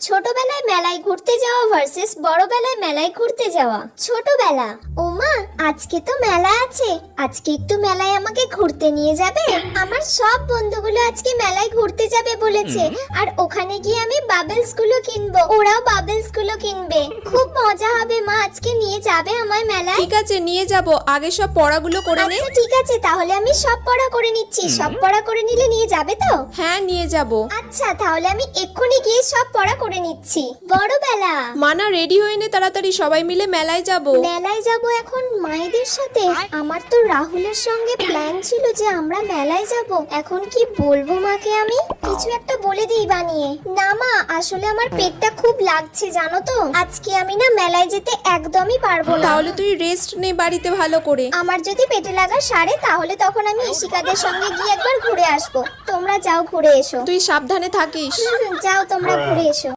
ছোটবেলায় মেলায় ঘুরতে যাওয়া ভার্সেস বড়বেলায় মেলায় ঘুরতে যাওয়া। ছোটবেলা, ওমা আজকে তো মেলা আছে, আজকে একটু মেলায় আমাকে ঘুরতে নিয়ে যাবে? আমার সব বন্ধুগুলো আজকে মেলায় ঘুরতে যাবে বলেছে, আর ওখানে গিয়ে আমি বাবলস গুলো কিনবো, ওরাও বাবলস গুলো কিনবে। খুব মজা হবে মা, আজকে নিয়ে যাবে আমায় মেলায়? ঠিক আছে, নিয়ে যাব। আগে সব পড়াগুলো করে নে। আচ্ছা ঠিক আছে, তাহলে আমি সব পড়া করে নিচ্ছি। সব পড়া করে নিলে নিয়ে যাবে তো? হ্যাঁ, নিয়ে যাব। আচ্ছা তাহলে আমি এক্ষুনি গিয়ে সব পড়া করে নিচ্ছি। বড়বেলা, মানা রেডি হয়ে নে তাড়াতাড়ি, সবাই মিলে মেলায় যাব। মেলায় যাব এখন মায়েদের সাথে? আমার তো রাহুলের সঙ্গে প্ল্যান ছিল যে আমরা মেলায় যাব। এখন কি বলবো মাকে? আমি কিছু একটা বলে দিই বানিয়ে। না মা, আসলে আমার পেটটা খুব লাগছে জানো তো, আজকে আমি না মেলায় যেতে একদমই পারবো না। তাহলে তুই রেস্ট নে বাড়িতে ভালো করে। আমার যদি পেটে লাগা সারে তাহলে তখন আমি ইশিকাদের সঙ্গে গিয়ে একবার ঘুরে আসবো। তোমরা যাও ঘুরে এসো। তুই সাবধানে থাকিস। যাও তোমরা ঘুরে এসো।